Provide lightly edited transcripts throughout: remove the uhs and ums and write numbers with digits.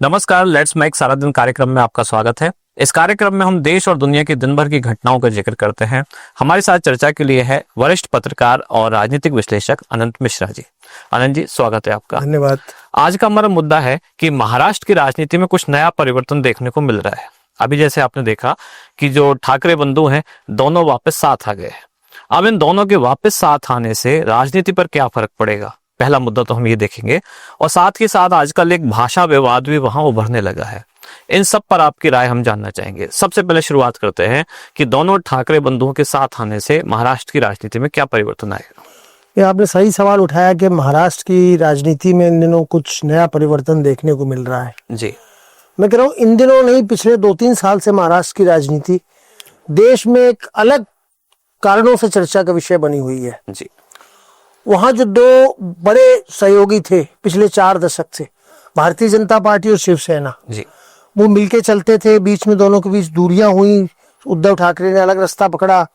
नमस्कार, let's make सारा दिन कार्यक्रम में आपका स्वागत है। इस कार्यक्रम में हम देश और दुनिया की दिन भर की घटनाओं का जिक्र करते हैं। हमारे साथ चर्चा के लिए है वरिष्ठ पत्रकार और राजनीतिक विश्लेषक अनंत मिश्रा जी। अनंत जी, स्वागत है आपका। धन्यवाद। आज का हमारा मुद्दा है कि महाराष्ट्र की राजनीति में कुछ नया परिवर्तन देखने को मिल रहा है। अभी जैसे आपने देखा कि जो ठाकरे बंधु हैं, दोनों वापस साथ आ गए हैं। अब इन दोनों के वापस साथ आने से राजनीति पर क्या फर्क पड़ेगा, पहला मुद्दा तो हम ये देखेंगे। और साथ के साथ आजकल एक भाषा विवाद भी वहां उभरने लगा है। इन सब पर आपकी राय हम जानना चाहेंगे। सबसे पहले शुरुआत करते हैं कि दोनों ठाकरे बंधुओं के साथ आने से महाराष्ट्र की राजनीति में क्या परिवर्तन आएगा। ये आपने सही सवाल उठाया कि महाराष्ट्र की राजनीति में इन दिनों कुछ नया परिवर्तन देखने को मिल रहा है जी। मैं कह रहा हूँ इन दिनों नहीं, पिछले 2-3 साल से महाराष्ट्र की राजनीति देश में एक अलग कारणों से चर्चा का विषय बनी हुई है जी। वहां जो दो बड़े सहयोगी थे पिछले 4 दशक से, भारतीय जनता पार्टी और शिवसेना जी, वो मिलके चलते थे। बीच में दोनों के बीच दूरियां हुई, उद्धव ठाकरे ने अलग रास्ता पकड़ा।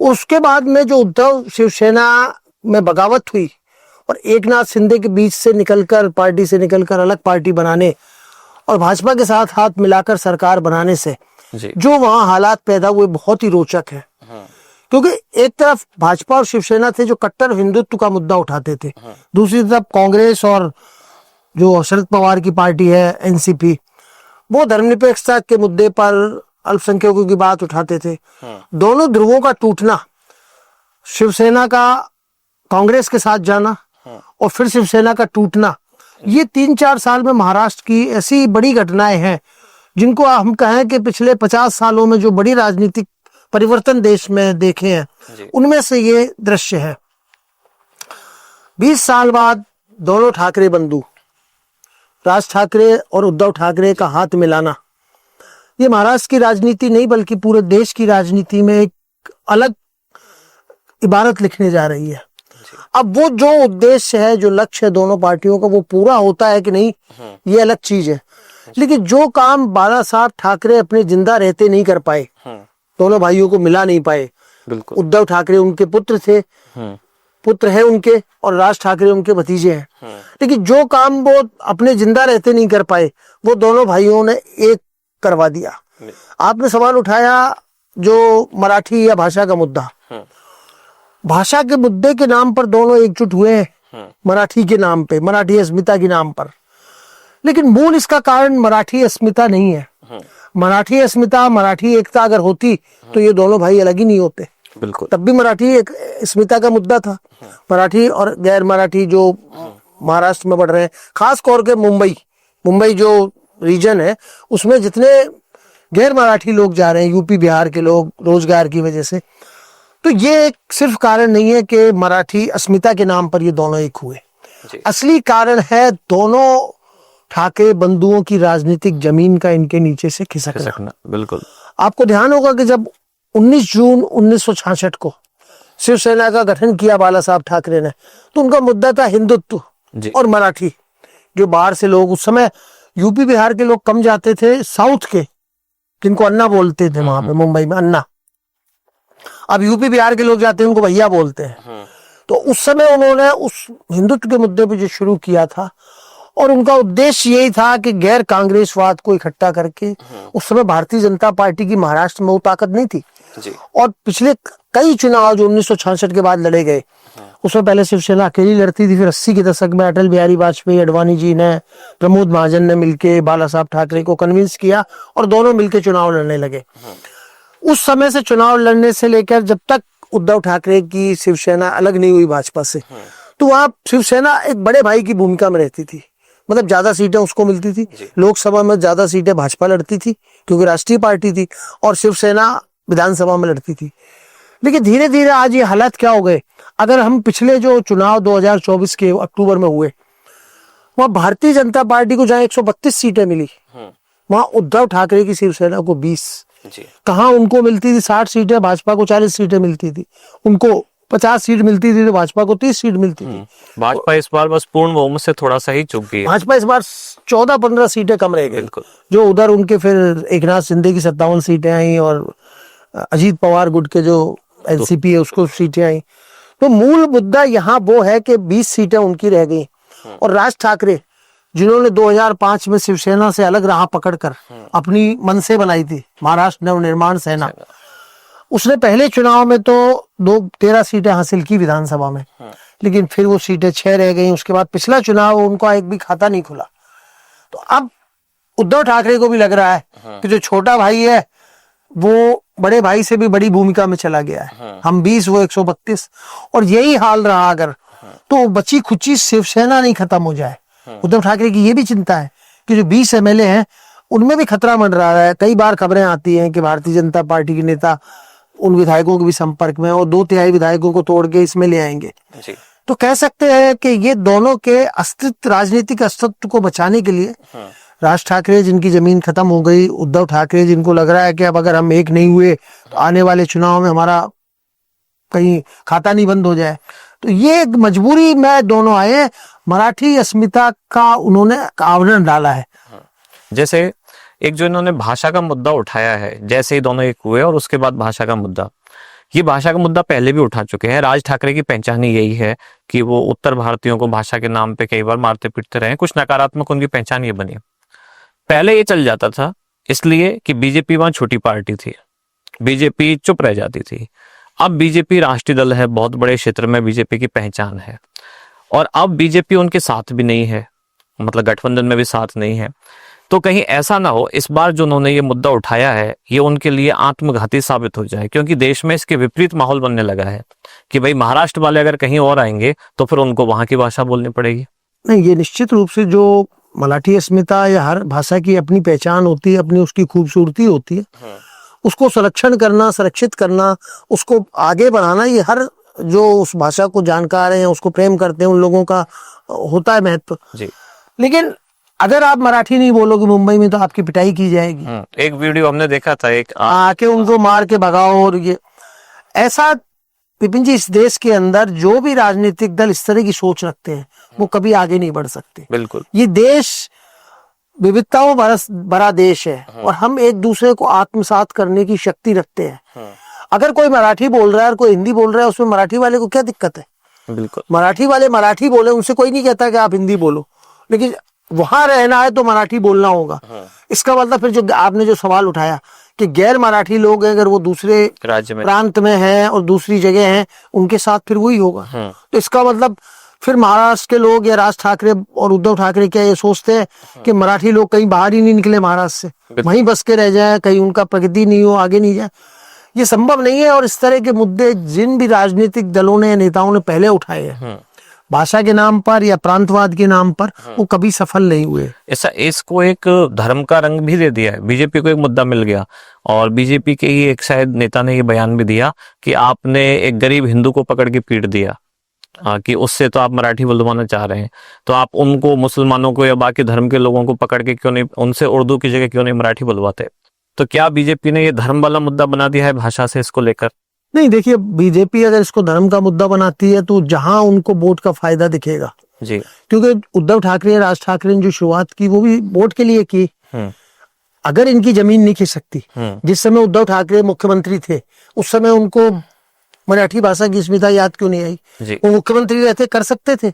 उसके बाद में जो उद्धव शिवसेना में बगावत हुई और एकनाथ शिंदे के बीच से निकलकर, पार्टी से निकलकर अलग पार्टी बनाने और भाजपा के साथ हाथ मिलाकर सरकार बनाने से जी। जो वहां हालात पैदा हुए बहुत ही रोचक है। क्योंकि एक तरफ भाजपा और शिवसेना थे जो कट्टर हिंदुत्व का मुद्दा उठाते थे, दूसरी तरफ कांग्रेस और जो शरद पवार की पार्टी है एनसीपी, वो धर्मनिरपेक्षता के मुद्दे पर अल्पसंख्यकों की बात उठाते थे। दोनों ध्रुवों का टूटना, शिवसेना का कांग्रेस के साथ जाना और फिर शिवसेना का टूटना, ये 3-4 साल में महाराष्ट्र की ऐसी बड़ी घटनाएं हैं जिनको हम कहें कि पिछले 50 सालों में जो बड़ी राजनीतिक परिवर्तन देश में देखे हैं उनमें से ये दृश्य है। 20 साल बाद दोनों ठाकरे बंधु, राज ठाकरे और उद्धव ठाकरे का हाथ मिलाना, ये महाराष्ट्र की राजनीति नहीं बल्कि पूरे देश की राजनीति में एक अलग इबारत लिखने जा रही है। अब वो जो उद्देश्य है, जो लक्ष्य है दोनों पार्टियों का, वो पूरा होता है कि नहीं, ये अलग चीज है। लेकिन जो काम बाला साहब ठाकरे अपने जिंदा रहते नहीं कर पाए, दोनों भाइयों को मिला नहीं पाए। बिल्कुल। उद्धव ठाकरे उनके पुत्र थे, पुत्र है उनके, और राज ठाकरे उनके भतीजे हैं। लेकिन जो काम वो अपने जिंदा रहते नहीं कर पाए, वो दोनों भाइयों ने एक करवा दिया। आपने सवाल उठाया जो मराठी या भाषा का मुद्दा, भाषा के मुद्दे के नाम पर दोनों एकजुट हुए हैं, मराठी के नाम पे, मराठी अस्मिता के नाम पर। लेकिन मूल इसका कारण मराठी अस्मिता नहीं है। मराठी अस्मिता, मराठी एकता अगर होती तो ये दोनों भाई अलग ही नहीं होते। बिल्कुल। तब भी मराठी एक अस्मिता का मुद्दा था। मराठी और गैर मराठी जो महाराष्ट्र में बढ़ रहे हैं, खास तौर के मुंबई जो रीजन है उसमें जितने गैर मराठी लोग जा रहे हैं, यूपी बिहार के लोग, रोजगार की वजह से, तो ये एक सिर्फ कारण नहीं है कि मराठी अस्मिता के नाम पर ये दोनों एक हुए। असली कारण है दोनों ठाकरे बंधुओं की राजनीतिक जमीन का इनके नीचे से खिसकना। बिल्कुल। आपको ध्यान होगा कि जब 19 जून 1966 को शिवसेना का गठन किया बाला साहब ठाकरे ने, तो उनका मुद्दा था हिंदुत्व और मराठी। जो बाहर से लोग, उस समय यूपी बिहार के लोग कम जाते थे, साउथ के जिनको अन्ना बोलते थे वहां पे मुंबई में, अन्ना। अब यूपी बिहार के लोग जाते हैं उनको भैया बोलते हैं। तो उस समय उन्होंने उस हिंदुत्व के मुद्दे पे जो शुरू किया था, और उनका उद्देश्य यही था कि गैर कांग्रेसवाद को इकट्ठा करके, उस समय भारतीय जनता पार्टी की महाराष्ट्र में वो ताकत नहीं थी जी। और पिछले कई चुनाव जो 1966 के बाद लड़े गए, उसमें पहले शिवसेना अकेली लड़ती थी, फिर 80 के दशक में अटल बिहारी वाजपेयी, अडवाणी जी ने, प्रमोद महाजन ने मिलके बाला साहब ठाकरे को कन्विंस किया और दोनों मिलके चुनाव लड़ने लगे। उस समय से चुनाव लड़ने से लेकर जब तक उद्धव ठाकरे की शिवसेना अलग नहीं हुई भाजपा से, तो वहां शिवसेना एक बड़े भाई की भूमिका में रहती थी। मतलब ज्यादा सीटें उसको मिलती थी, लोकसभा में ज्यादा सीटें भाजपा लड़ती थी क्योंकि राष्ट्रीय पार्टी थी, और शिवसेना विधानसभा में लड़ती थी। लेकिन धीरे धीरे आज ये हालात क्या हो गए, अगर हम पिछले जो चुनाव 2024 के अक्टूबर में हुए, वहां भारतीय जनता पार्टी को जहां 132 सीटें मिली, वहां उद्धव ठाकरे की शिवसेना को 20। कहाँ उनको मिलती थी 60 सीटें, भाजपा को 40 सीटें मिलती थी। उनको 50 सीट मिलती थी तो भाजपा को 30 सीट मिलती थी। भाजपा इस बार बस पूर्ण बहुमत से थोड़ा सा ही चूक गई। भाजपा इस बार 14-15 सीटें कम रह गई। जो उधर उनके फिर एकनाथ शिंदे की 57 सीटें आई और अजीत पवार गुट के जो एनसीपी है उसको सीटें आई। तो मूल मुद्दा यहाँ वो है कि 20 सीटें उनकी रह गई और राज ठाकरे जिन्होंने 2005 में शिवसेना से अलग राह पकड़कर अपनी मनसे बनाई थी, महाराष्ट्र नवनिर्माण सेना, उसने पहले चुनाव में तो 13 सीटें हासिल की विधानसभा में, लेकिन फिर वो सीटें 6 रह गई। उसके बाद पिछला चुनाव उनका एक भी खाता नहीं खुला। तो अब उद्धव ठाकरे को भी लग रहा है कि जो छोटा भाई है वो बड़े भाई से भी बड़ी भूमिका में चला गया है। हम 20 वो 132, और यही हाल रहा अगर तो बची खुची शिवसेना नहीं खत्म हो जाए। उद्धव ठाकरे की ये भी चिंता है कि जो 20 एमएलए हैं उनमें भी खतरा मंडरा रहा है। कई बार खबरें आती हैं कि भारतीय जनता पार्टी के नेता उन विधायकों के भी संपर्क में, और 2/3 विधायकों को तोड़ के इसमें ले आएंगे जी। तो कह सकते हैं कि ये दोनों के अस्तित्व, राजनीतिक अस्तित्व को बचाने के लिए राज ठाकरे जिनकी जमीन खत्म हो गई, उद्धव ठाकरे जिनको लग रहा है कि अब अगर हम एक नहीं हुए तो आने वाले चुनाव में हमारा कहीं खाता नहीं बंद हो जाए, तो ये एक मजबूरी में दोनों आए। मराठी अस्मिता का उन्होंने आवरण डाला है। जैसे एक जो इन्होंने भाषा का मुद्दा उठाया है, जैसे ही दोनों एक हुए और उसके बाद भाषा का मुद्दा, ये भाषा का मुद्दा पहले भी उठा चुके हैं। राज ठाकरे की पहचान ही यही है कि वो उत्तर भारतीयों को भाषा के नाम पे कई बार मारते पीटते रहे। कुछ नकारात्मक उनकी पहचान ये बनी। पहले ये चल जाता था इसलिए कि बीजेपी वहां छोटी पार्टी थी, बीजेपी चुप रह जाती थी। अब बीजेपी राष्ट्रीय दल है, बहुत बड़े क्षेत्र में बीजेपी की पहचान है, और अब बीजेपी उनके साथ भी नहीं है, मतलब गठबंधन में भी साथ नहीं है। तो कहीं ऐसा ना हो इस बार जो उन्होंने ये मुद्दा उठाया है ये उनके लिए आत्मघाती साबित हो जाए, क्योंकि देश में इसके विपरीत माहौल बनने लगा है कि भाई महाराष्ट्र वाले अगर कहीं और आएंगे तो फिर उनको वहां की भाषा बोलनी पड़ेगी। नहीं, ये निश्चित रूप से जो मराठी अस्मिता या हर भाषा की अपनी पहचान होती है, अपनी उसकी खूबसूरती होती है, उसको संरक्षण करना, संरक्षित करना, उसको आगे बढ़ाना, ये हर जो उस भाषा को जानकार हैं, उसको प्रेम करते हैं, उन लोगों का होता है महत्व जी। लेकिन अगर आप मराठी नहीं बोलोगे मुंबई में तो आपकी पिटाई की जाएगी। एक वीडियो हमने देखा था, एक आके उनको मार के भगाओ, और ये ऐसा विपिन जी, इस देश के अंदर जो भी राजनीतिक दल इस तरह की सोच रखते हैं वो कभी आगे नहीं बढ़ सकते। बिल्कुल, ये देश विविधताओं बड़ा देश है, और हम एक दूसरे को आत्मसात करने की शक्ति रखते हैं। अगर कोई मराठी बोल रहा है और कोई हिंदी बोल रहा है, उसमें मराठी वाले को क्या दिक्कत है? बिल्कुल, मराठी वाले मराठी बोले, उनसे कोई नहीं कहता कि आप हिंदी बोलो, लेकिन वहां रहना है तो मराठी बोलना होगा। इसका मतलब फिर जो आपने जो सवाल उठाया कि गैर मराठी लोग अगर वो दूसरे राज्य में, प्रांत में हैं और दूसरी जगह हैं, उनके साथ फिर वही होगा। तो इसका मतलब फिर महाराष्ट्र के लोग या राज ठाकरे और उद्धव ठाकरे क्या ये सोचते हैं कि मराठी लोग कहीं बाहर ही नहीं निकले महाराष्ट्र से, वहीं बस के रह जाए, कहीं उनका प्रगति नहीं हो, आगे नहीं जाए? ये संभव नहीं है। और इस तरह के मुद्दे जिन भी राजनीतिक दलों ने, नेताओं ने पहले उठाए हैं भाषा के नाम पर या प्रांतवाद के नाम पर, वो कभी सफल नहीं हुए। ऐसा इसको एक धर्म का रंग भी दे दिया है। बीजेपी को एक मुद्दा मिल गया, और बीजेपी के ही एक शायद नेता ने ये बयान भी दिया कि आपने एक गरीब हिंदू को पकड़ के पीट दिया, कि उससे तो आप मराठी बुलवाना चाह रहे हैं, तो आप उनको, मुसलमानों को या बाकी धर्म के लोगों को पकड़ के क्यों नहीं, उनसे उर्दू की जगह क्यों नहीं मराठी बुलवाते? तो क्या बीजेपी ने ये धर्म वाला मुद्दा बना दिया है भाषा से इसको लेकर? नहीं, देखिए, बीजेपी अगर इसको धर्म का मुद्दा बनाती है तो जहां उनको वोट का फायदा दिखेगा जी, क्योंकि उद्धव ठाकरे, राज ठाकरे ने जो शुरुआत की वो भी वोट के लिए की। अगर इनकी जमीन नहीं खिसकती, जिस समय उद्धव ठाकरे मुख्यमंत्री थे उस समय उनको मराठी भाषा की अस्मिता याद क्यों नहीं आई? वो मुख्यमंत्री रहते, कर सकते थे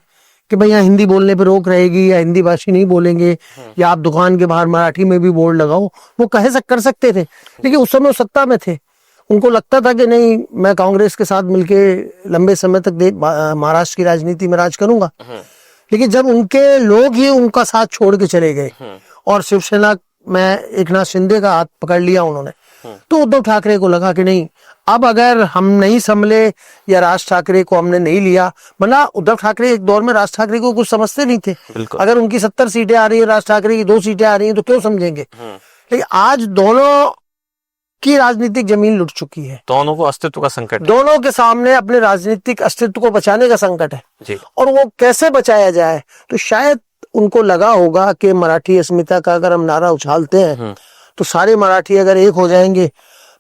कि भाई यहाँ हिंदी बोलने पे रोक रहेगी या हिंदी भाषी नहीं बोलेंगे, या आप दुकान के बाहर मराठी में भी बोर्ड लगाओ, वो कर सकते थे। लेकिन उस समय वो सत्ता में थे, उनको लगता था कि नहीं, मैं कांग्रेस के साथ मिलके लंबे समय तक महाराष्ट्र की राजनीति में राज करूंगा। लेकिन जब उनके लोग ही उनका साथ छोड़ के चले गए और शिवसेना में एकनाथ शिंदे का हाथ पकड़ लिया उन्होंने, तो उद्धव ठाकरे को लगा कि नहीं, अब अगर हम नहीं संभले या राज ठाकरे को हमने नहीं लिया, वरना उद्धव ठाकरे एक दौर में राज ठाकरे को कुछ समझते नहीं थे। अगर उनकी 70 सीटें आ रही है, राज ठाकरे की 2 सीटें आ रही हैं, तो क्यों समझेंगे? लेकिन आज दोनों की राजनीतिक जमीन लुट चुकी है, दोनों को अस्तित्व का संकट है। दोनों के सामने अपने राजनीतिक अस्तित्व को बचाने का संकट है जी। और वो कैसे बचाया जाए? तो शायद उनको लगा होगा कि मराठी अस्मिता का अगर हम नारा उछालते हैं तो सारे मराठी अगर एक हो जाएंगे,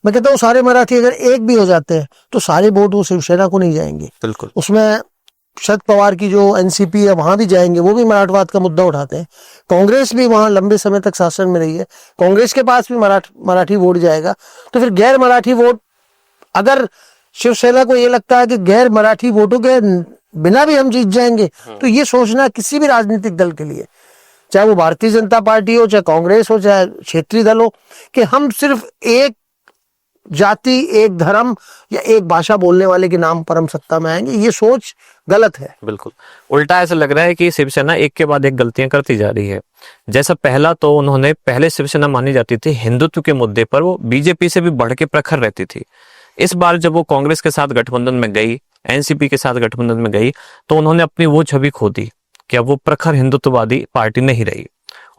मैं कहता हूँ सारे मराठी अगर एक भी हो जाते हैं तो सारे वोट वो शिवसेना को नहीं जाएंगे। बिल्कुल, उसमें शरद पवार की जो एनसीपी है वहां भी जाएंगे, वो भी मराठवाद का मुद्दा उठाते हैं। कांग्रेस भी वहां लंबे समय तक शासन में रही है, कांग्रेस के पास भी मराठी वोट जाएगा। तो फिर गैर मराठी वोट, अगर शिवसेना को ये लगता है कि गैर मराठी वोटों के बिना भी हम जीत जाएंगे, तो ये सोचना किसी भी राजनीतिक दल के लिए, चाहे वो भारतीय जनता पार्टी हो, चाहे कांग्रेस हो, चाहे क्षेत्रीय दल हो, कि हम सिर्फ एक जाति, एक धर्म या एक भाषा बोलने वाले के नाम पर हम सत्ता में आएंगे। ये सोच गलत है। बिल्कुल उल्टा ऐसा लग रहा है कि शिवसेना एक के बाद एक गलतियां करती जा रही है। जैसा पहला तो उन्होंने, पहले शिवसेना मानी जाती थी हिंदुत्व के मुद्दे पर वो बीजेपी से भी बढ़ के प्रखर रहती थी। इस बार जब वो कांग्रेस के साथ गठबंधन में गई, एनसीपी के साथ गठबंधन में गई, तो उन्होंने अपनी वो छवि खो दी कि अब वो प्रखर हिंदुत्ववादी पार्टी नहीं रही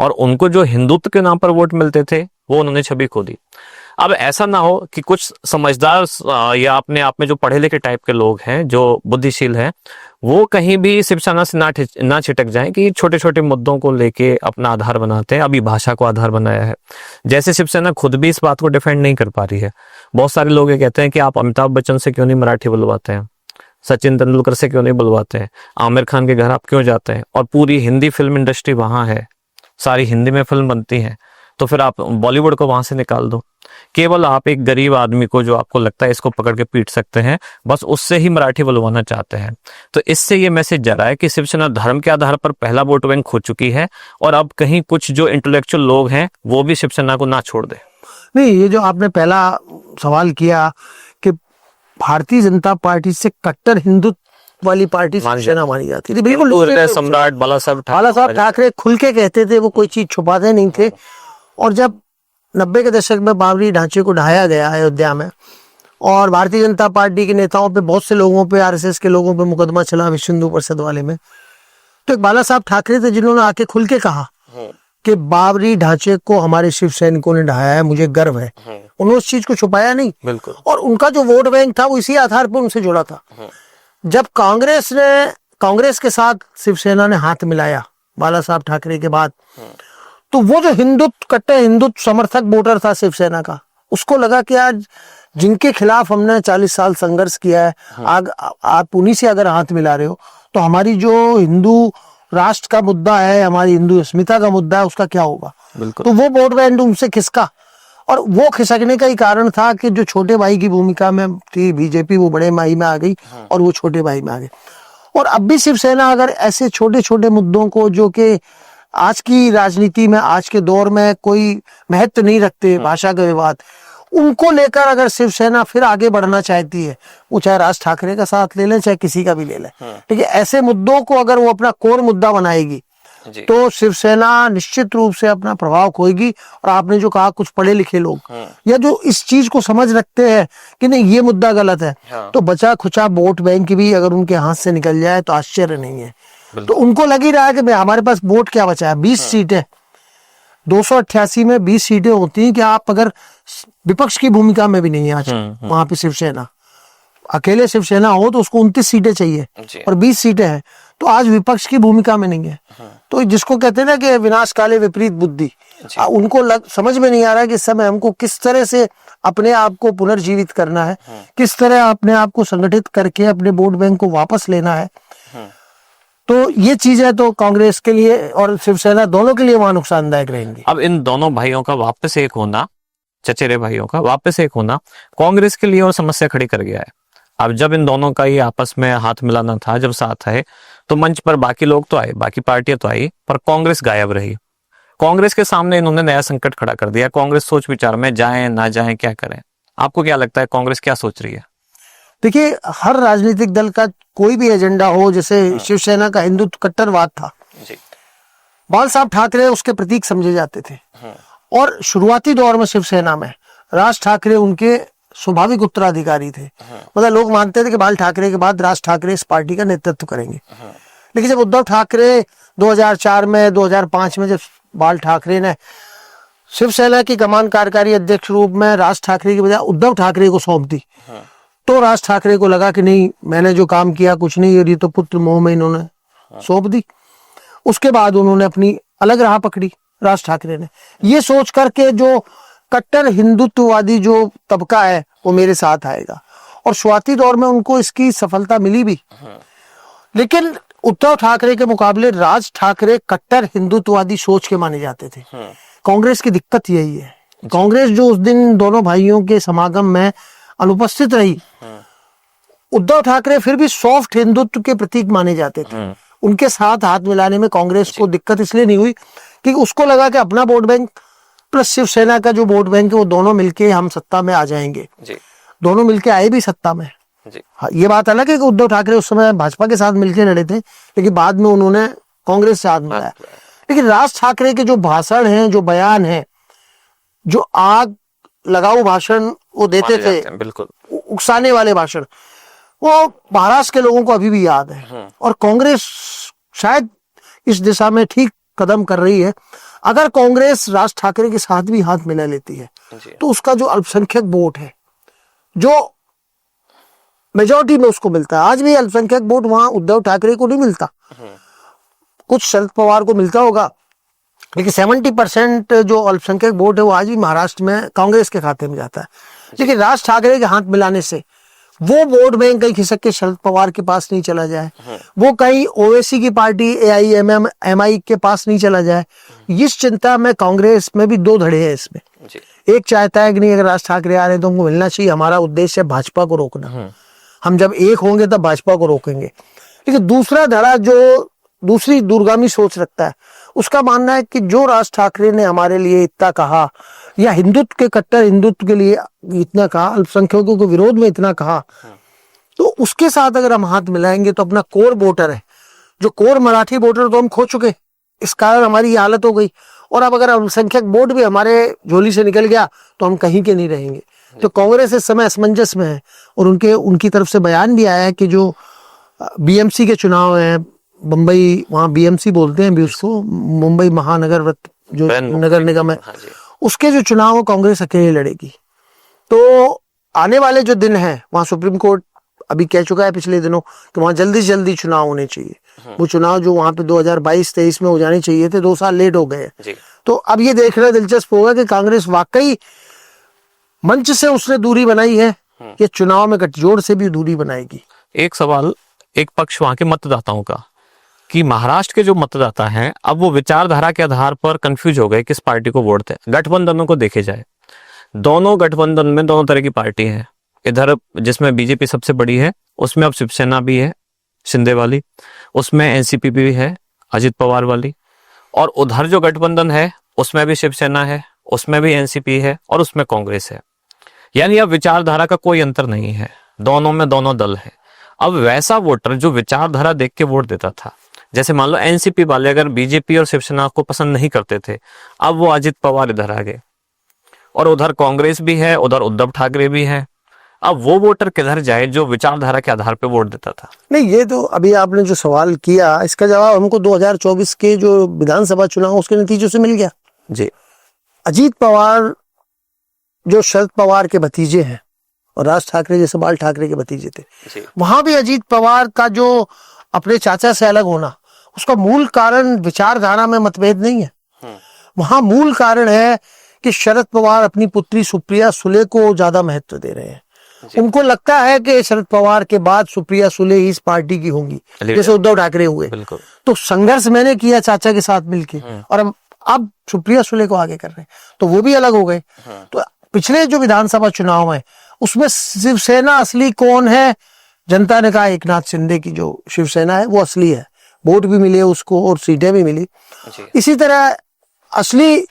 और उनको जो हिंदुत्व के नाम पर वोट मिलते थे वो उन्होंने छवि खो दी। अब ऐसा ना हो कि कुछ समझदार या अपने आप में जो पढ़े लिखे टाइप के लोग हैं, जो बुद्धिशील हैं, वो कहीं भी शिवसेना से ना छिटक जाएं कि छोटे छोटे मुद्दों को लेके अपना आधार बनाते हैं। अभी भाषा को आधार बनाया है, जैसे शिवसेना खुद भी इस बात को डिफेंड नहीं कर पा रही है। बहुत सारे लोग ये कहते हैं कि आप अमिताभ बच्चन से क्यों नहीं मराठी बुलवाते हैं, सचिन तेंदुलकर से क्यों नहीं बुलवाते हैं, आमिर खान के घर आप क्यों जाते हैं, और पूरी हिंदी फिल्म इंडस्ट्री वहां है, सारी हिंदी में फिल्म बनती है, तो फिर आप बॉलीवुड को वहां से निकाल दो। केवल आप एक गरीब आदमी को, जो आपको लगता है इसको पकड़ के पीट सकते हैं, बस उससे ही मराठी बुलवाना चाहते हैं। तो इससे ये मैसेज जा रहा है कि शिवसेना धर्म के आधार पर पहला वोट बैंक खो चुकी है और अब कहीं कुछ जो इंटेलेक्चुअल लोग हैं वो भी शिवसेना को ना छोड़ दे। नहीं, ये जो आपने पहला सवाल किया कि भारतीय जनता पार्टी से कट्टर हिंदुत्व वाली पार्टी शिवसेना मानी जाती थी, बिल्कुल सम्राट बाला साहब ठाकरे खुल के कहते थे, वो कोई चीज छुपाते नहीं थे। और जब 90 के दशक में बाबरी ढांचे को ढाया गया अयोध्या में, और भारतीय जनता पार्टी के नेताओं पे, बहुत से लोगों पे, आरएसएस के लोगों पे मुकदमा चला विश्व हिंदू परिषद वाले में, तो एक बाला साहब ठाकरे थे जिन्होंने आके खुल के कहा कि बाबरी ढांचे को हमारे शिव सैनिकों ने ढाया है, मुझे गर्व है। उन्होंने उस चीज को छुपाया नहीं। बिल्कुल। और उनका जो वोट बैंक था वो इसी आधार पर उनसे जुड़ा था। जब कांग्रेस के साथ शिवसेना ने हाथ मिलाया बाला साहब ठाकरे के बाद, तो वो जो कट्टर हिंदुत्व समर्थक वोटर था शिवसेना का, उसको लगा कि आज जिनके खिलाफ हमने 40 साल संघर्ष किया है, आप उन्हीं से अगर हाथ मिला रहे हो, तो हमारी जो हिंदू राष्ट्र का मुद्दा है, हमारी हिंदू अस्मिता का मुद्दा है, उसका क्या होगा। तो वो वोट बैंक उनसे खिसका, और वो खिसकने का ही कारण था कि जो छोटे भाई की भूमिका में थी बीजेपी, वो बड़े भाई में आ गई और वो छोटे भाई में आ गई। और अब भी शिवसेना अगर ऐसे छोटे छोटे मुद्दों को, जो कि आज की राजनीति में, आज के दौर में कोई महत्व नहीं रखते, भाषा का विवाद, उनको लेकर अगर शिवसेना फिर आगे बढ़ना चाहती है, वो चाहे राज ठाकरे का साथ ले लें, चाहे किसी का भी ले लें, ठीक है, ऐसे मुद्दों को अगर वो अपना कोर मुद्दा बनाएगी तो शिवसेना निश्चित रूप से अपना प्रभाव खोएगी। और आपने जो कहा, कुछ पढ़े लिखे लोग या जो इस चीज को समझ रखते हैं कि नहीं ये मुद्दा गलत है, तो बचा खुचा वोट बैंक भी अगर उनके हाथ से निकल जाए तो आश्चर्य नहीं है। तो उनको लग ही रहा है कि हमारे पास वोट क्या बचा है, 20 सीटें, 288 में 20 सीटें होती हैं कि आप अगर विपक्ष की भूमिका में भी नहीं है आज वहां पे शिवसेना, अकेले शिवसेना हो तो उसको 29 सीटें चाहिए और 20 सीटें हैं, तो आज विपक्ष की भूमिका में नहीं है। तो जिसको कहते हैं ना कि विनाश काले विपरीत बुद्धि, उनको समझ में नहीं आ रहा है कि इस समय हमको किस तरह से अपने आप को पुनर्जीवित करना है, किस तरह अपने आप को संगठित करके अपने वोट बैंक को वापस लेना है। तो ये चीजें तो कांग्रेस के लिए और शिवसेना दोनों के लिए वहां नुकसानदायक रहेंगी। अब इन दोनों भाइयों का वापस एक होना, चचेरे भाइयों का वापस एक होना, कांग्रेस के लिए और समस्या खड़ी कर गया है। अब जब इन दोनों का ये आपस में हाथ मिलाना था, जब साथ आए, तो मंच पर बाकी लोग तो आए, बाकी पार्टियां तो आई, पर कांग्रेस गायब रही। कांग्रेस के सामने इन्होंने नया संकट खड़ा कर दिया। कांग्रेस सोच विचार में जाए ना जाए, क्या करें? आपको क्या लगता है कांग्रेस क्या सोच रही है? देखिए, हर राजनीतिक दल का कोई भी एजेंडा हो, जैसे शिवसेना का हिंदुत्व कट्टरवाद था, बाला साहब ठाकरे उसके प्रतीक समझे जाते थे। और शुरुआती दौर में शिवसेना में राज ठाकरे उनके स्वाभाविक उत्तराधिकारी थे। मतलब लोग मानते थे कि बाल ठाकरे के बाद राज ठाकरे इस पार्टी का नेतृत्व करेंगे। लेकिन जब उद्धव ठाकरे 2004 में, 2005 में, जब बाल ठाकरे ने शिवसेना की कमान कार्यकारी अध्यक्ष रूप में राज ठाकरे की बजाय उद्धव ठाकरे को सौंप दी, तो राज ठाकरे को लगा कि नहीं, मैंने जो काम किया कुछ नहीं, ये तो पुत्र मोह में इन्होंने सौंप दी। उसके बाद उन्होंने अपनी अलग राह पकड़ी राज ठाकरे ने, ये सोच करके जो कट्टर हिंदुत्ववादी जो तबका है वो मेरे साथ आएगा। और शुरुआती दौर में उनको इसकी सफलता मिली भी। लेकिन उद्धव ठाकरे के मुकाबले राज ठाकरे कट्टर हिंदुत्ववादी सोच के माने जाते थे। कांग्रेस की दिक्कत यही है। कांग्रेस जो उस दिन दोनों भाइयों के समागम में अनुपस्थित रही, उद्धव ठाकरे फिर भी सॉफ्ट हिंदुत्व के प्रतीक माने जाते थे। उनके साथ हाथ मिलाने में कांग्रेस को दिक्कत इसलिए नहीं हुई कि उसको लगा कि अपना वोट बैंक प्लस शिवसेना का जो वोट बैंक है वो दोनों मिलके हम सत्ता में आ जाएंगे। जी दोनों मिलके आए भी सत्ता में। जी हाँ, ये बात अलग है कि उद्धव ठाकरे उस समय भाजपा के साथ मिलकर लड़े थे, लेकिन बाद में उन्होंने कांग्रेस से हाथ मिलाया। लेकिन राज ठाकरे के जो भाषण हैं, जो बयान हैं, जो आग लगाऊ भाषण वो देते थे, बिल्कुल उकसाने वाले भाषण, वो महाराष्ट्र के लोगों को अभी भी याद है। और कांग्रेस शायद इस दिशा में ठीक कदम कर रही है। अगर कांग्रेस राज ठाकरे के साथ भी हाथ मिला लेती है तो उसका जो अल्पसंख्यक वोट है, जो मेजॉरिटी में उसको मिलता है, आज भी अल्पसंख्यक वोट वहां उद्धव ठाकरे को नहीं मिलता, कुछ शरद पवार को मिलता होगा, लेकिन 70% जो अल्पसंख्यक वोट है वो आज भी महाराष्ट्र में कांग्रेस के खाते में जाता है। लेकिन राज ठाकरे के हाथ मिलाने से वो वोट बैंक कहीं खिसक के शरद पवार के पास नहीं चला जाए, वो कहीं ओवैसी की पार्टी AIMI के पास नहीं चला जाए। इस चिंता में कांग्रेस में भी दो धड़े हैं इसमें। एक चाहता है कि नहीं, अगर राज ठाकरे आ रहे हैं तो हमको मिलना चाहिए, हमारा उद्देश्य है भाजपा को रोकना, हम जब एक होंगे तब भाजपा को रोकेंगे। लेकिन दूसरा धड़ा जो दूसरी दूरगामी सोच रखता है, उसका मानना है कि जो राज ठाकरे ने हमारे लिए इतना कहा, या हिंदुत्व के कट्टर हिंदुत्व के लिए इतना कहा, अल्पसंख्यकों के विरोध में इतना कहा, तो उसके साथ अगर हम हाथ मिलाएंगे तो अपना कोर वोटर है, जो कोर मराठी वोटर तो हम खो चुके, इस कारण हमारी ये हालत हो गई। और अब अगर अल्पसंख्यक वोट भी हमारे झोली से निकल गया तो हम कहीं के नहीं रहेंगे। तो कांग्रेस इस समय असमंजस में है, और उनकी तरफ से बयान भी आया है कि जो BMC के चुनाव है, मुंबई, वहाँ BMC बोलते हैं भी उसको, मुंबई महानगर जो नगर निगम है, उसके जो चुनाव कांग्रेस अकेले लड़ेगी। तो आने वाले जो दिन है, वहाँ सुप्रीम कोर्ट अभी कह चुका है पिछले दिनों कि वहाँ जल्दी से जल्दी चुनाव होने चाहिए। वो चुनाव जो वहाँ पे 2022-23 में हो जाने चाहिए थे, 2 साल लेट हो गए। तो अब ये देखना दिलचस्प होगा कि कांग्रेस वाकई मंच से उसने दूरी बनाई है कि चुनाव में गठजोड़ से भी दूरी बनाएगी। एक सवाल, एक पक्ष वहां के मतदाताओं का, कि महाराष्ट्र के जो मतदाता हैं अब वो विचारधारा के आधार पर कंफ्यूज हो गए किस पार्टी को वोट दें। गठबंधनों को देखे जाए, दोनों गठबंधन में दोनों तरह की पार्टी है। इधर जिसमें BJP सबसे बड़ी है, उसमें अब शिवसेना भी है शिंदे वाली, उसमें NCP भी है अजित पवार वाली, और उधर जो गठबंधन है उसमें भी शिवसेना है, उसमें भी NCP है, और उसमें कांग्रेस है। यानी अब विचारधारा का कोई अंतर नहीं है, दोनों में दोनों दल है। अब वैसा वोटर जो विचारधारा देख के वोट देता था, जैसे मान लो NCP वाले अगर BJP और शिवसेना को पसंद नहीं करते थे, अब वो अजित पवार इधर आ गए, और उधर कांग्रेस भी है, उधर उद्धव ठाकरे भी है। अब वो वोटर किधर जाए जो विचारधारा के आधार पे वोट देता था? नहीं, ये तो अभी आपने जो सवाल किया, इसका जवाब हमको 2024 के जो विधानसभा चुनाव उसके नतीजों से मिल गया जी। अजीत पवार जो शरद पवार के भतीजे हैं, और राज ठाकरे जैसे बाल ठाकरे के भतीजे थे, वहां भी अजीत पवार का जो अपने चाचा से अलग होना, उसका मूल कारण विचारधारा में मतभेद नहीं है। वहां मूल कारण है कि शरद पवार अपनी पुत्री सुप्रिया सुले को ज्यादा महत्व दे रहे हैं। उनको लगता है कि शरद पवार के बाद सुप्रिया सुले इस पार्टी की होंगी, जैसे उद्धव ठाकरे हुए। तो संघर्ष मैंने किया चाचा के साथ मिलके, और अब सुप्रिया सुले को आगे कर रहे हैं, तो वो भी अलग हो गए। तो पिछले जो विधानसभा चुनाव है उसमें शिवसेना असली कौन है, जनता ने कहा एकनाथ शिंदे की जो शिवसेना है वो असली है, वोट भी मिले उसको और सीटें भी मिली। इसी तरह असली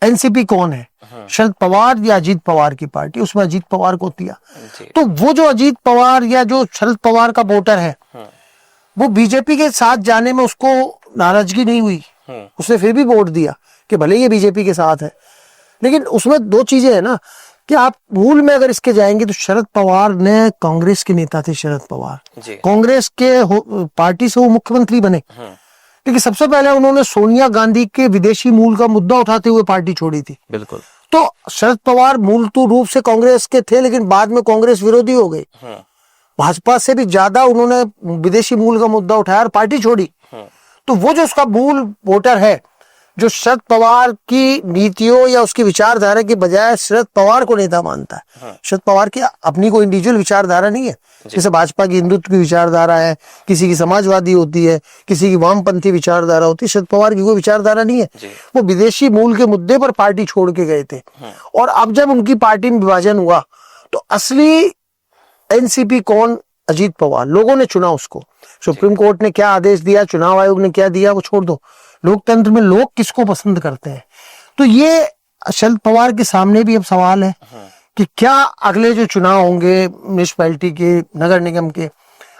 NCP कौन है, शरद पवार या अजीत पवार की पार्टी, उसमें अजीत पवार को दिया। तो वो जो अजीत पवार या जो शरद पवार का वोटर है, वो BJP के साथ जाने में उसको नाराजगी नहीं हुई, उसने फिर भी वोट दिया कि भले ये BJP के साथ है। लेकिन उसमें दो चीजें है ना, कि आप मूल में अगर इसके जाएंगे तो शरद पवार ने कांग्रेस के नेता थे, शरद पवार कांग्रेस के पार्टी से वो मुख्यमंत्री बने, लेकिन सबसे पहले उन्होंने सोनिया गांधी के विदेशी मूल का मुद्दा उठाते हुए पार्टी छोड़ी थी। बिल्कुल। तो शरद पवार मूल तो रूप से कांग्रेस के थे, लेकिन बाद में कांग्रेस विरोधी हो गए। भाजपा से भी ज्यादा उन्होंने विदेशी मूल का मुद्दा उठाया और पार्टी छोड़ी। तो वो जो उसका मूल वोटर है, जो शरद पवार की नीतियों या उसकी विचारधारा के बजाय शरद पवार को नेता मानता है। शरद पवार की अपनी कोई इंडिविजुअल विचारधारा नहीं है, जैसे भाजपा की हिंदुत्व की विचारधारा है, किसी की समाजवादी होती है, किसी की वामपंथी विचारधारा होती है। शरद पवार की कोई विचारधारा नहीं है, वो विदेशी मूल के मुद्दे पर पार्टी छोड़ के गए थे। और अब जब उनकी पार्टी में विभाजन हुआ तो असली NCP कौन, अजीत पवार, लोगों ने चुना उसको। सुप्रीम कोर्ट ने क्या आदेश दिया, चुनाव आयोग ने क्या दिया, वो छोड़ दो, लोकतंत्र में लोग किसको पसंद करते हैं। तो ये शरद पवार के सामने भी अब सवाल है कि क्या अगले जो चुनाव होंगे म्यूनिसिपैलिटी के, नगर निगम के,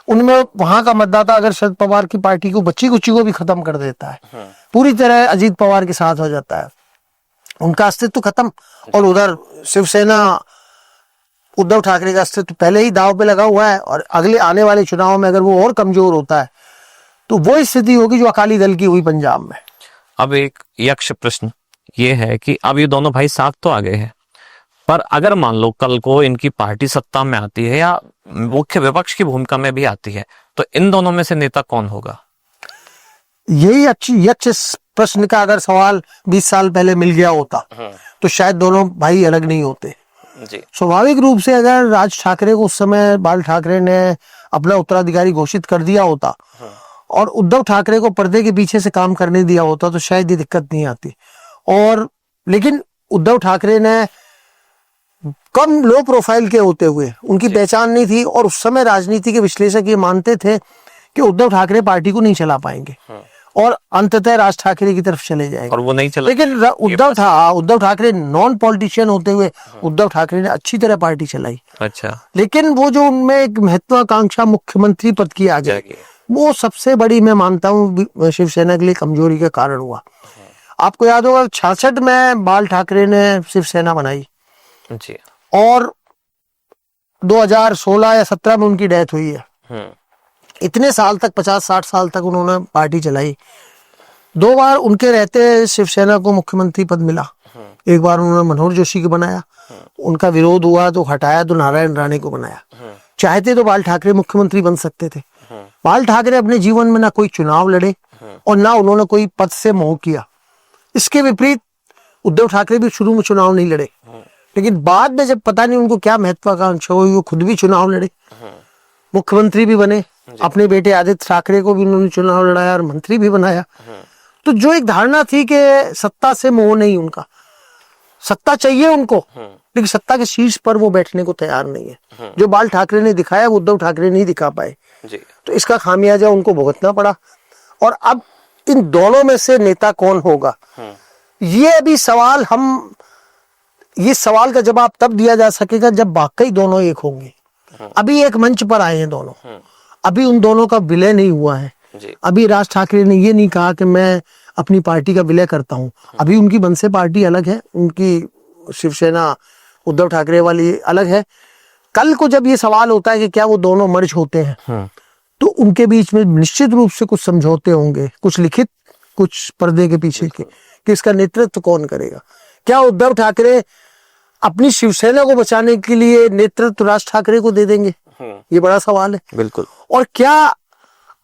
उनमें वहां का मतदाता अगर शरद पवार की पार्टी को, बच्ची कुची को भी खत्म कर देता है, पूरी तरह अजीत पवार के साथ हो जाता है, उनका अस्तित्व खत्म, और उधर शिवसेना उद्धव ठाकरे का अस्तित्व पहले ही दांव पे लगा हुआ है, और अगले आने वाले चुनाव में अगर वो और कमजोर होता है तो वो स्थिति होगी जो अकाली दल की हुई पंजाब में। अब एक यक्ष प्रश्न ये है कि अब ये दोनों भाई साथ तो आ गए हैं, पर अगर मान लो कल को इनकी पार्टी सत्ता में आती है या मुख्य विपक्ष की भूमिका में भी आती है, तो इन दोनों में से नेता कौन होगा? यही अच्छी यक्ष प्रश्न का अगर सवाल 20 साल पहले मिल गया होता तो शायद दोनों भाई अलग नहीं होते जी। स्वाभाविक रूप से अगर राज ठाकरे को उस समय बाल ठाकरे ने अपना उत्तराधिकारी घोषित कर दिया होता और उद्धव ठाकरे को पर्दे के पीछे से काम करने दिया होता तो शायद ये दिक्कत नहीं आती। और लेकिन उद्धव ठाकरे ने कम लो प्रोफाइल के होते हुए, उनकी पहचान नहीं थी, और उस समय राजनीति के विश्लेषक ये मानते थे कि उद्धव ठाकरे पार्टी को नहीं चला पाएंगे और अंततः राज ठाकरे की तरफ चले जाएंगे, और वो नहीं चला। लेकिन उद्धव ठाकरे नॉन पॉलिटिशियन होते हुए उद्धव ठाकरे ने अच्छी तरह पार्टी चलाई। अच्छा। लेकिन वो जो उनमें एक महत्वाकांक्षा मुख्यमंत्री पद की आ गई, वो सबसे बड़ी मैं मानता हूँ शिवसेना के लिए कमजोरी का कारण हुआ। आपको याद होगा 66 में बाल ठाकरे ने शिवसेना बनाई जी, और 2016 या 17 में उनकी डेथ हुई है। इतने साल तक, 50-60 साल तक उन्होंने पार्टी चलाई। 2 बार उनके रहते शिवसेना को मुख्यमंत्री पद मिला। एक बार उन्होंने मनोहर जोशी को बनाया, उनका विरोध हुआ तो हटाया, तो नारायण राणे को बनाया। चाहते तो बाल ठाकरे मुख्यमंत्री बन सकते थे। बाल ठाकरे अपने जीवन में ना कोई चुनाव लड़े और ना उन्होंने कोई पद से मोह किया। इसके विपरीत उद्धव ठाकरे भी शुरू में चुनाव नहीं लड़े, लेकिन बाद में जब पता नहीं उनको क्या महत्वाकांक्षा हुई, वो खुद भी चुनाव लड़े, मुख्यमंत्री भी बने, अपने बेटे आदित्य ठाकरे को भी उन्होंने चुनाव लड़ाया और मंत्री भी बनाया। तो जो एक धारणा थी कि सत्ता से मोह नहीं, उनका सत्ता चाहिए उनको, लेकिन सत्ता के शीर्ष पर वो बैठने को तैयार नहीं है। जो बाल ठाकरे ने दिखाया वो उद्धव ठाकरे नहीं दिखा पाए जी। तो इसका खामियाजा उनको भुगतना पड़ा। और अब इन दोनों में से नेता कौन होगा, ये अभी सवाल ये सवाल का जवाब तब दिया जा सकेगा जब वाकई दोनों एक होंगे। अभी एक मंच पर आए हैं दोनों, अभी उन दोनों का विलय नहीं हुआ है जी। अभी राज ठाकरे ने ये नहीं कहा कि मैं अपनी पार्टी का विलय करता हूँ। अभी उनकी मनसे पार्टी अलग है, उनकी शिवसेना उद्धव ठाकरे वाली अलग है। कल को जब ये सवाल होता है कि क्या वो दोनों मर्ज होते हैं, तो उनके बीच में निश्चित रूप से कुछ समझौते होंगे, कुछ लिखित, कुछ पर्दे के पीछे के, कि इसका नेतृत्व कौन करेगा। क्या उद्धव ठाकरे अपनी शिवसेना को बचाने के लिए नेतृत्व राज ठाकरे को दे देंगे, ये बड़ा सवाल है। बिल्कुल। और क्या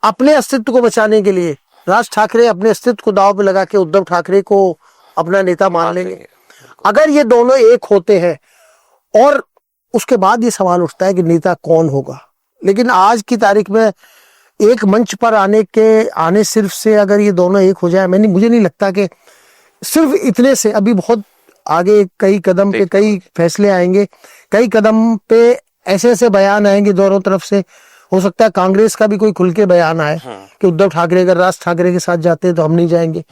अपने अस्तित्व को बचाने के लिए राज ठाकरे अपने अस्तित्व को दांव पे लगा के उद्धव ठाकरे को अपना नेता मान लेंगे। अगर ये दोनों एक होते हैं, और उसके बाद ये सवाल उठता है कि नेता कौन होगा। लेकिन आज की तारीख में एक मंच पर आने सिर्फ से अगर ये दोनों एक हो जाए, मुझे नहीं लगता कि सिर्फ इतने से अभी बहुत आगे कई कदम पे कई फैसले आएंगे, कई कदम पे ऐसे ऐसे बयान आएंगे दोनों तरफ से। हो सकता है कांग्रेस का भी कोई खुल के बयान आए कि उद्धव ठाकरे अगर राज ठाकरे के साथ जाते हैं तो हम नहीं जाएंगे।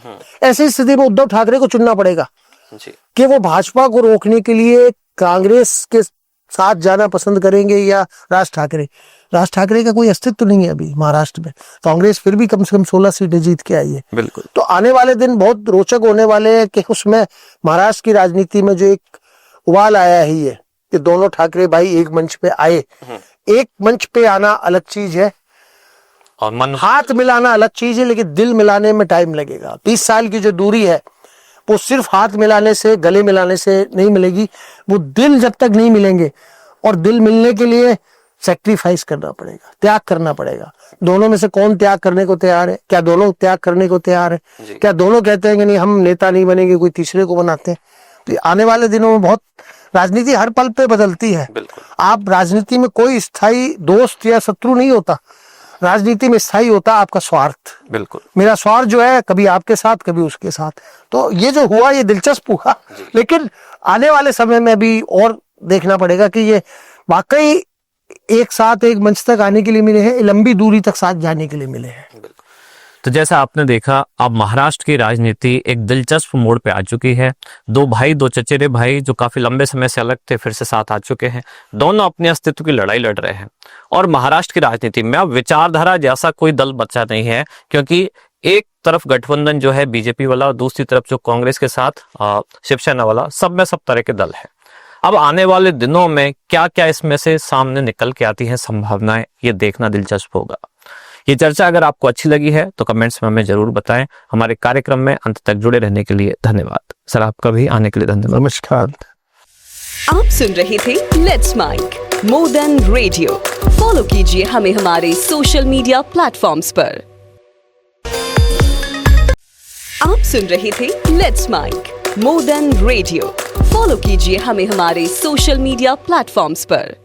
ऐसी स्थिति में उद्धव ठाकरे को चुनना पड़ेगा कि वो भाजपा को रोकने के लिए कांग्रेस के साथ जाना पसंद करेंगे या राज ठाकरे। राज ठाकरे का कोई अस्तित्व नहीं है अभी महाराष्ट्र में। कांग्रेस फिर भी कम से कम 16 सीटें जीत के आई है। बिल्कुल। तो आने वाले दिन बहुत रोचक होने वाले हैं कि उसमें महाराष्ट्र की राजनीति में जो एक उबाल आया ही है कि दोनों ठाकरे भाई एक मंच पे आए। एक मंच पे आना अलग चीज है और हाथ मिलाना अलग चीज है, लेकिन दिल मिलाने में टाइम लगेगा। 30 साल की जो दूरी है वो सिर्फ हाथ मिलाने से, गले मिलाने से नहीं मिलेगी। वो दिल जब तक नहीं मिलेंगे, और दिल मिलने के लिए सैक्रिफाइस करना पड़ेगा, त्याग करना पड़ेगा। दोनों में से कौन त्याग करने को तैयार है? क्या दोनों त्याग करने को तैयार है? क्या दोनों कहते हैं कि नहीं हम नेता नहीं बनेंगे, कोई तीसरे को बनाते हैं? तो आने वाले दिनों में बहुत, राजनीति हर पल पे बदलती है। आप राजनीति में कोई स्थायी दोस्त या शत्रु नहीं होता, राजनीति में स्थायी होता आपका स्वार्थ। बिल्कुल। मेरा स्वार्थ जो है कभी आपके साथ कभी उसके साथ। तो ये जो हुआ ये दिलचस्प हुआ, लेकिन आने वाले समय में भी और देखना पड़ेगा कि ये वाकई एक साथ एक मंच तक आने के लिए मिले हैं, लंबी दूरी तक साथ जाने के लिए मिले हैं। तो जैसा आपने देखा, अब महाराष्ट्र की राजनीति एक दिलचस्प मोड़ पे आ चुकी है। दो भाई, दो चचेरे भाई जो काफी लंबे समय से अलग थे, फिर से साथ आ चुके हैं। दोनों अपने अस्तित्व की लड़ाई लड़ रहे हैं। और महाराष्ट्र की राजनीति में अब विचारधारा जैसा कोई दल बचा नहीं है, क्योंकि एक तरफ गठबंधन जो है बीजेपी वाला और दूसरी तरफ जो कांग्रेस के साथ शिवसेना वाला, सब में सब तरह के दल है। अब आने वाले दिनों में क्या क्या इसमें से सामने निकल के आती हैं संभावनाएं, ये देखना दिलचस्प होगा। ये चर्चा अगर आपको अच्छी लगी है तो कमेंट्स में हमें जरूर बताएं। हमारे कार्यक्रम में अंत तक जुड़े रहने के लिए धन्यवाद। सर, आपका भी आने के लिए धन्यवाद। नमस्कार। आप सुन रहे थे let's make more than radio. Follow कीजिए हमें हमारे सोशल मीडिया प्लेटफॉर्म्स पर। आप सुन रहे थे let's make more than radio. Follow कीजिए हमें हमारे सोशल मीडिया प्लेटफॉर्म्स पर।